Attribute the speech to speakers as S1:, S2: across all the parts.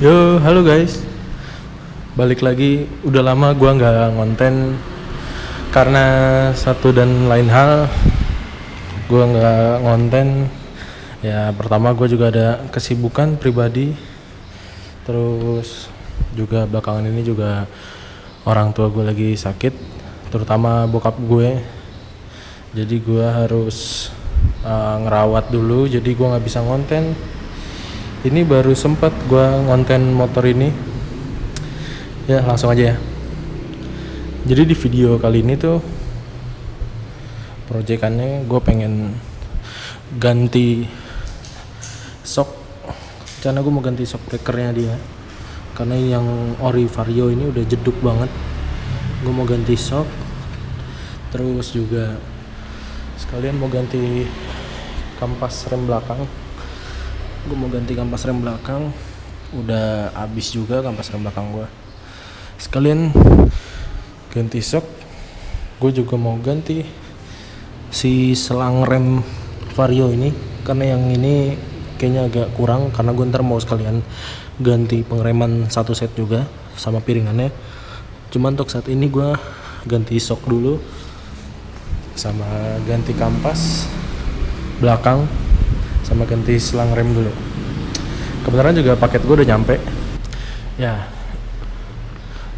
S1: Yo, halo guys. Balik lagi. Udah lama gua nggak ngonten karena satu dan lain hal. Gua nggak ngonten. Ya, pertama gua juga ada kesibukan pribadi. Terus juga belakangan ini juga orang tua gue lagi sakit, terutama bokap gue. Jadi gua harus ngerawat dulu. Jadi gua nggak bisa ngonten. Ini baru sempat gue ngonten motor ini. Ya langsung aja ya. Jadi di video kali ini tuh proyekannya gue pengen ganti shock. Karena gue mau ganti shock breakernya dia, karena yang ori Vario ini udah jeduk banget. Gue mau ganti shock. Terus juga sekalian mau ganti kampas rem belakang. Gue mau ganti kampas rem belakang. Udah habis juga kampas rem belakang gue. Sekalian ganti shock. Gue juga mau ganti si selang rem Vario ini, karena yang ini kayaknya agak kurang. Karena gue ntar mau sekalian ganti pengereman satu set juga sama piringannya. Cuman untuk saat ini gue ganti shock dulu sama ganti kampas belakang sama ganti selang rem dulu. Kebenaran juga paket gue udah nyampe. Ya,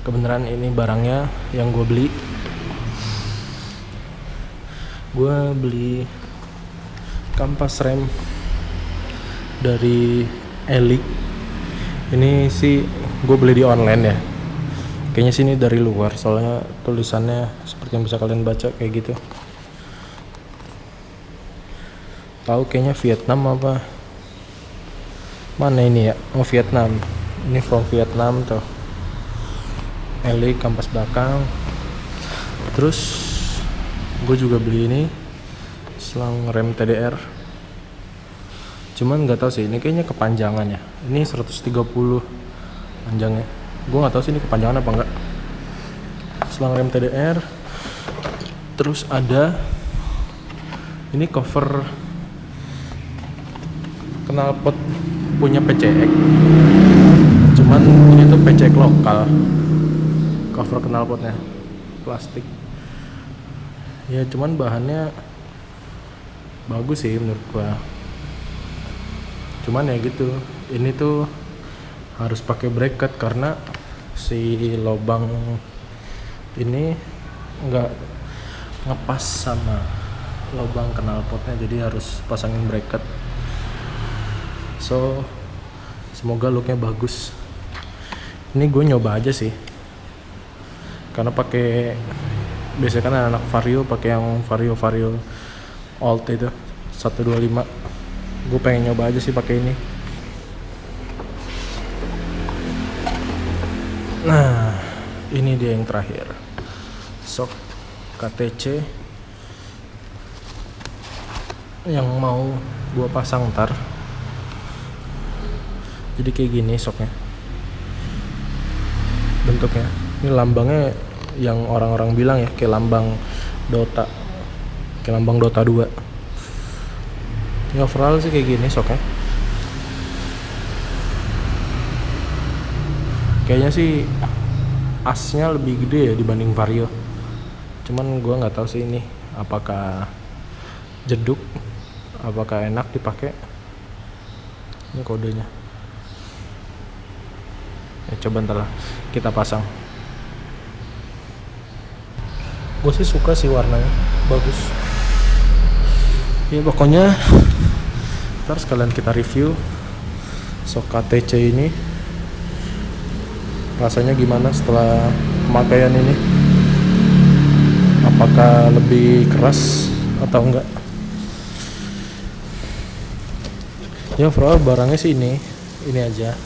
S1: kebenaran ini barangnya yang gue beli. Gue beli kampas rem dari Elik. Ini sih gue beli di online ya. Kayaknya sini dari luar, soalnya tulisannya seperti yang bisa kalian baca kayak gitu. Tahu kayaknya Vietnam apa mana ini ya? Oh, Vietnam. Ini from Vietnam tuh. Elik kampas belakang. Terus gue juga beli ini selang rem TDR. Cuman nggak tahu sih, ini kayaknya kepanjangan ya. Ini 130 panjangnya. Gue nggak tahu sih ini kepanjangan apa enggak. Selang rem TDR. Terus ada ini cover knalpot punya PCX. Cuman ini tuh PCX lokal. Cover knalpotnya plastik. Ya cuman bahannya bagus sih menurut gua. Cuman ya gitu, ini tuh harus pakai bracket karena si lubang ini nggak ngepas sama lubang knalpotnya, jadi harus pasangin bracket. So semoga looknya bagus. Ini gue nyoba aja sih, karena pakai biasanya kan anak Vario pakai yang Vario old itu 125. Gue pengen nyoba aja sih pakai ini. Nah, ini dia yang terakhir, shock KTC yang mau gue pasang ntar. Jadi kayak gini shocknya bentuknya. Ini lambangnya yang orang-orang bilang ya kayak lambang Dota, kayak lambang Dota 2. Ini overall sih kayak gini shocknya. Kayaknya sih asnya lebih gede ya dibanding Vario. Cuman gua nggak tahu sih ini apakah jeduk, apakah enak dipakai. Ini kodenya. Ya, coba ntar lah kita pasang. Gue sih suka sih warnanya, bagus. Ya pokoknya ntar sekalian kita review shock KTC ini. Rasanya gimana setelah pemakaian ini? Apakah lebih keras atau enggak? Ya overall barangnya sih ini aja.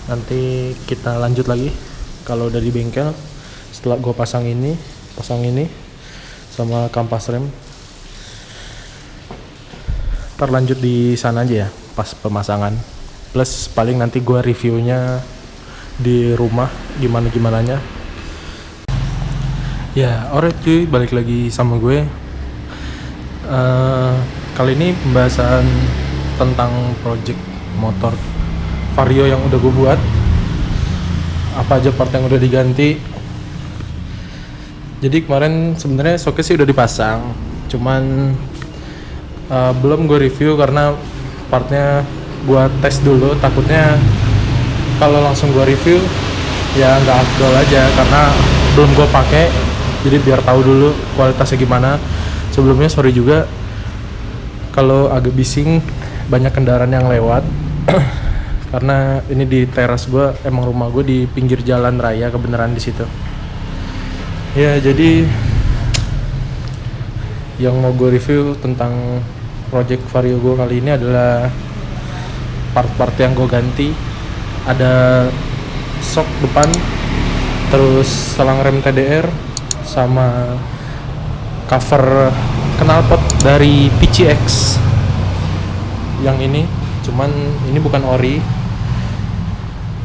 S1: Nanti kita lanjut lagi kalau udah di bengkel, setelah gue pasang ini sama kampas rem. Ntar lanjut di sana aja ya pas pemasangan. Plus paling nanti gue reviewnya di rumah gimana nya. Ya alright cuy, balik lagi sama gue. Kali ini pembahasan tentang project motor Vario yang udah gue buat, apa aja part yang udah diganti. Jadi kemarin sebenarnya shocknya sih udah dipasang, cuman belum gue review karena partnya gue tes dulu, takutnya kalau langsung gue review ya nggak afdol aja karena belum gue pakai, jadi biar tahu dulu kualitasnya gimana. Sebelumnya sorry juga kalau agak bising, banyak kendaraan yang lewat karena ini di teras gue, emang rumah gue di pinggir jalan raya kebenaran di situ. Ya jadi yang mau gue review tentang project Vario gue kali ini adalah part-part yang gue ganti. Ada shock depan, terus selang rem TDR, sama cover knalpot dari PCX yang ini. Cuman ini bukan ori.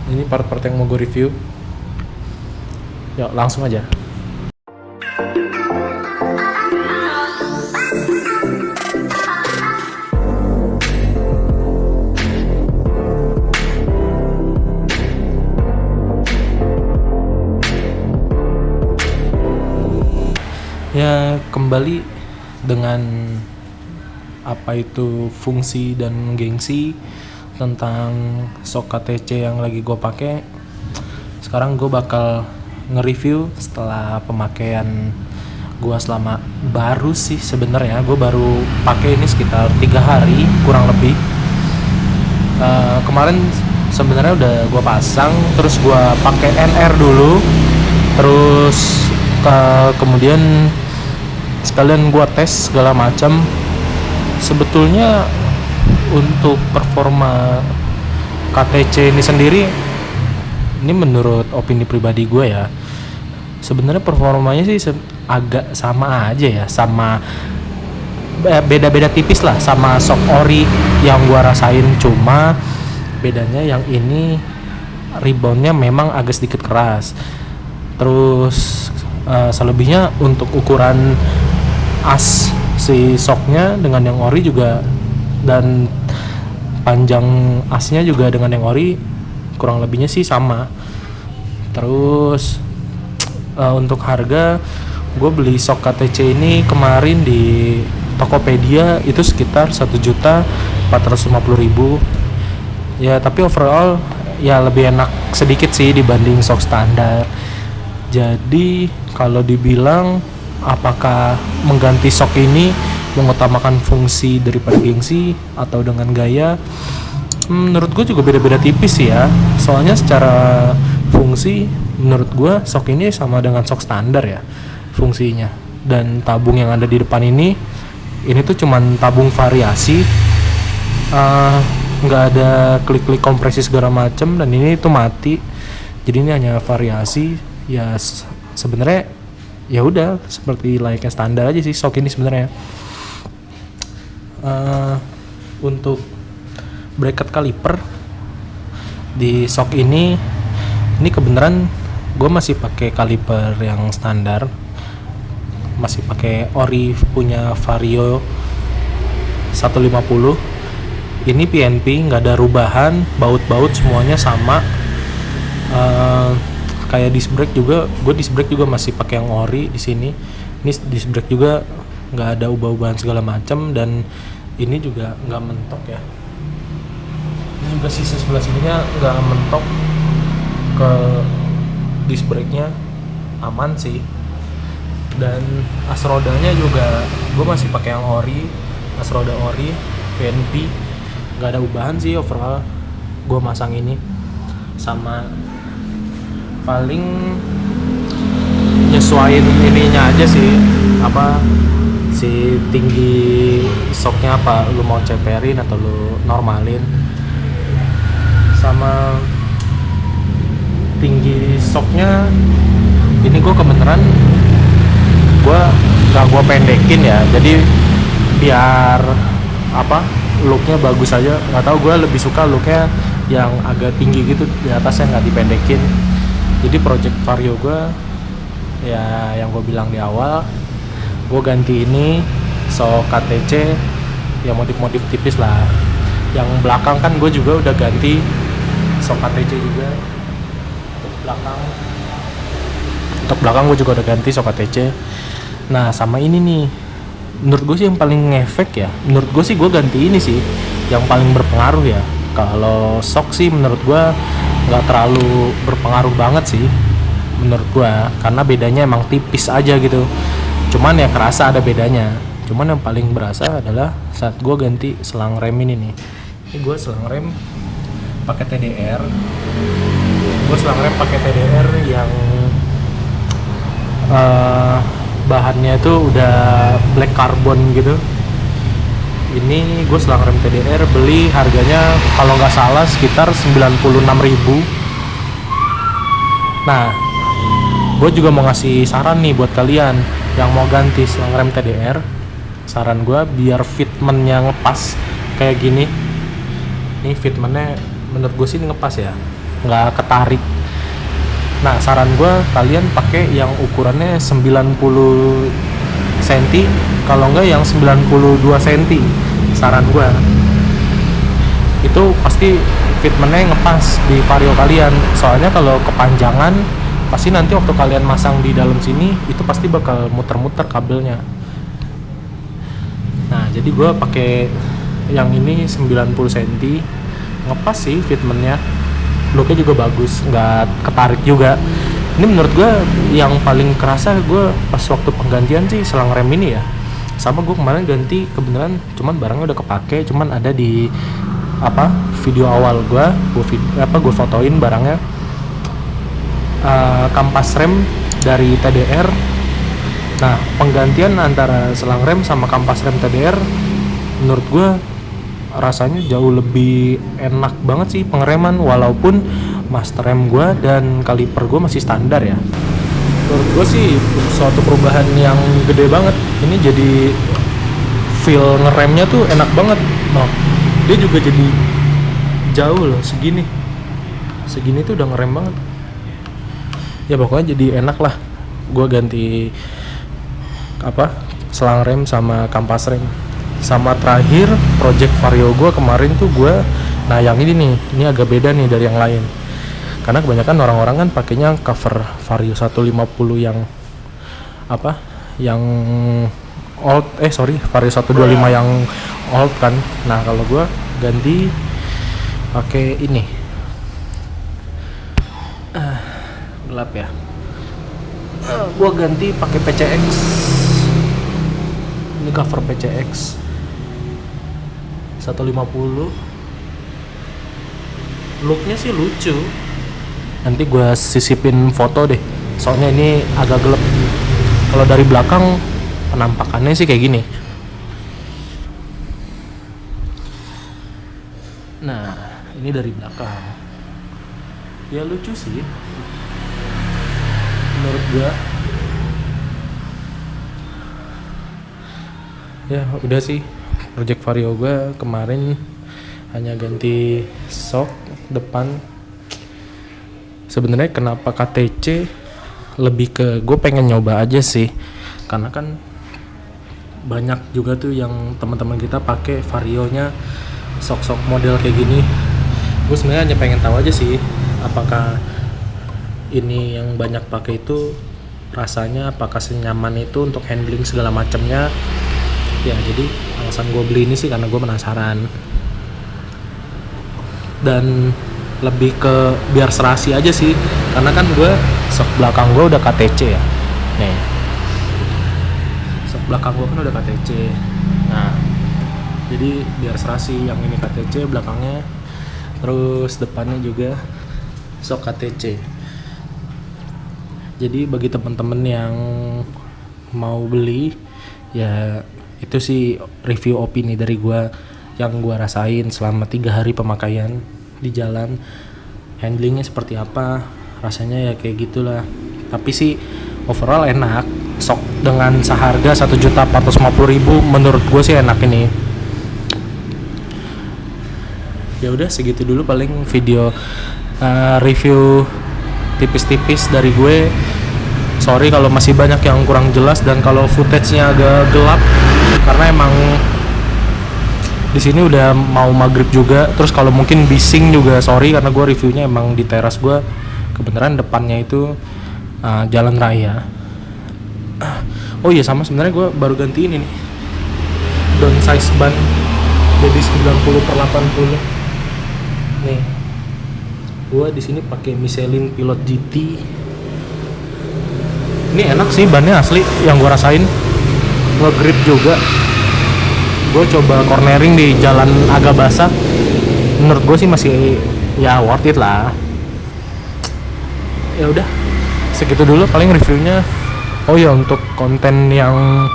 S1: Ini part-part yang mau gue review. Yuk langsung aja. Ya kembali dengan apa itu fungsi dan gengsi tentang shock KTC yang lagi gue pakai. Sekarang gue bakal nge-review setelah pemakaian gue selama, baru sih sebenarnya gue baru pakai ini sekitar 3 hari kurang lebih. Kemarin sebenarnya udah gue pasang, terus gue pakai NR dulu, terus kemudian sekalian gua tes segala macam. Sebetulnya untuk performa KTC ini sendiri, ini menurut opini pribadi gue ya, sebenarnya performanya sih agak sama aja ya, sama beda-beda tipis lah sama shock ori yang gua rasain. Cuma bedanya yang ini reboundnya memang agak sedikit keras. Terus selebihnya untuk ukuran as si shocknya dengan yang ori juga, dan panjang asnya juga dengan yang ori kurang lebihnya sih sama. Terus untuk harga, gue beli shock KTC ini kemarin di Tokopedia itu sekitar 1.450.000 ya, tapi overall ya lebih enak sedikit sih dibanding shock standar. Jadi kalau dibilang apakah mengganti shock ini mengutamakan fungsi daripada gengsi atau dengan gaya, menurut gue juga beda-beda tipis sih ya. Soalnya secara fungsi menurut gue shock ini sama dengan shock standar ya fungsinya. Dan tabung yang ada di depan ini tuh cuman tabung variasi, nggak ada klik-klik kompresi segala macem, dan ini tuh mati. Jadi ini hanya variasi. Ya sebenarnya ya udah seperti layaknya standar aja sih shock ini sebenarnya. Untuk bracket kaliper di shock ini kebenaran gue masih pakai kaliper yang standar, masih pakai ori punya Vario 150. Ini PNP, nggak ada rubahan, baut-baut semuanya sama. Kayak disc brake juga, gue disc brake juga masih pakai yang ori di sini. Ini disc brake juga nggak ada ubah-ubahan segala macam, dan ini juga nggak mentok ya. Ini juga sisi sebelah sininya nggak mentok ke disc brake-nya, aman sih. Dan as rodanya juga gue masih pakai yang ori, as roda ori PNP, nggak ada ubahan sih overall. Gue masang ini sama, paling nyesuaiin ininya aja sih, apa si tinggi shocknya, apa lu mau ceperin atau lu normalin, sama tinggi shocknya. Ini gue kebenaran gue pendekin ya, jadi biar apa looknya bagus aja. Nggak tahu, gue lebih suka looknya yang agak tinggi gitu di atasnya, nggak dipendekin. Jadi project Vario gue ya yang gue bilang di awal, gue ganti ini shock KTC yang modif-modif tipis lah. Yang belakang kan gue juga udah ganti sok ATC juga. Untuk belakang gue juga udah ganti sok ATC. Nah sama ini nih, menurut gue sih yang paling ngefek ya, menurut gue sih gue ganti ini sih yang paling berpengaruh ya. Kalau sok sih menurut gue nggak terlalu berpengaruh banget sih menurut gue, karena bedanya emang tipis aja gitu, cuman ya kerasa ada bedanya. Cuman yang paling berasa adalah saat gue ganti selang rem ini nih. Ini gue selang rem pakai TDR, yang bahannya itu udah black carbon gitu. Ini gue selang rem TDR beli harganya kalau nggak salah sekitar 96.000. Nah, gue juga mau ngasih saran nih buat kalian yang mau ganti selang rem TDR. Saran gue biar fitmentnya ngepas kayak gini. Ini fitmentnya menurut gue sih ngepas ya, nggak ketarik. Nah saran gue kalian pakai yang ukurannya 90 cm, kalau enggak yang 92 cm. Saran gue itu pasti fitmentnya ngepas di vario kalian. Soalnya kalau kepanjangan pasti nanti waktu kalian masang di dalam sini itu pasti bakal muter-muter kabelnya. Nah jadi gue pakai yang ini 90 cm, ngepas sih fitmentnya. Looknya juga bagus, nggak ketarik juga. Ini menurut gue yang paling kerasa gue pas waktu penggantian sih selang rem ini ya. Sama gue kemarin ganti kebenaran, cuman barangnya udah kepake, cuman ada di video awal gue fotoin barangnya. Kampas rem dari TDR. Nah penggantian antara selang rem sama kampas rem TDR menurut gue rasanya jauh lebih enak banget sih pengereman, walaupun master rem gue dan kaliper gue masih standar ya. Menurut gue sih suatu perubahan yang gede banget. Ini jadi feel ngeremnya tuh enak banget. Nah, dia juga jadi jauh loh, segini tuh udah ngerem banget. Ya pokoknya jadi enak lah. Gue ganti selang rem sama kampas rem. Sama terakhir project vario gue kemarin tuh nah yang ini nih, ini agak beda nih dari yang lain, karena kebanyakan orang-orang kan pakainya cover vario 150 yang old, vario 125 yang old kan. Nah kalau gue ganti pakai ini gelap ya, gue ganti pakai PCX. Ini cover PCX 150. Looknya sih lucu, nanti gue sisipin foto deh, soalnya ini agak gelap. Kalau dari belakang penampakannya sih kayak gini. Nah ini dari belakang ya lucu sih menurut gue. Ya udah sih project vario gue kemarin hanya ganti sok depan. Sebenarnya kenapa KTC, lebih ke gue pengen nyoba aja sih, karena kan banyak juga tuh yang teman-teman kita pakai varionya sok-sok model kayak gini. Gue sebenarnya hanya pengen tahu aja sih apakah ini yang banyak pakai itu rasanya apakah senyaman itu untuk handling segala macamnya. Ya jadi alasan gue beli ini sih karena gue penasaran, dan lebih ke biar serasi aja sih, karena kan gue sok belakang gue udah KTC ya. Nih sok belakang gue kan udah KTC. Nah jadi biar serasi, yang ini KTC belakangnya, terus depannya juga sok KTC. Jadi bagi teman-teman yang mau beli ya, itu sih review opini dari gue yang gue rasain selama 3 hari pemakaian di jalan. Handlingnya seperti apa, rasanya ya kayak gitulah. Tapi sih overall enak. Sok dengan seharga 1.450.000 menurut gue sih enak ini. Ya udah segitu dulu paling video review tipis-tipis dari gue. Sorry kalau masih banyak yang kurang jelas dan kalau footage-nya agak gelap, karena emang Di sini udah mau maghrib juga, terus kalau mungkin bising juga sorry karena gue reviewnya emang di teras gue, kebenaran depannya itu jalan raya. Oh iya, sama sebenarnya gue baru ganti ini nih, downsize ban jadi 90/80. Nih, gue di sini pakai Michelin Pilot GT. Ini enak sih bannya, asli yang gue rasain, nge-grip juga. Gue coba cornering di jalan agak basah, menurut gue sih masih ya worth it lah. Ya udah, segitu dulu paling reviewnya. Oh ya, untuk konten yang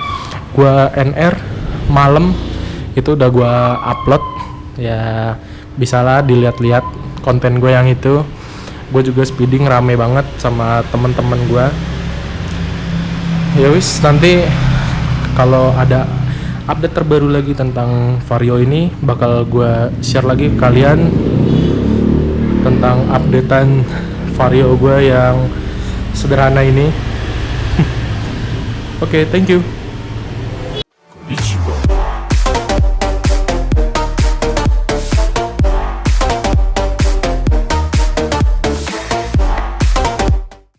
S1: gue NR malam itu udah gue upload ya, bisalah dilihat-lihat konten gue yang itu. Gue juga speeding rame banget sama temen-temen gue. Ya wis, nanti kalau ada update terbaru lagi tentang Vario ini bakal gue share lagi ke kalian tentang updatean Vario gue yang sederhana ini. Oke, thank you.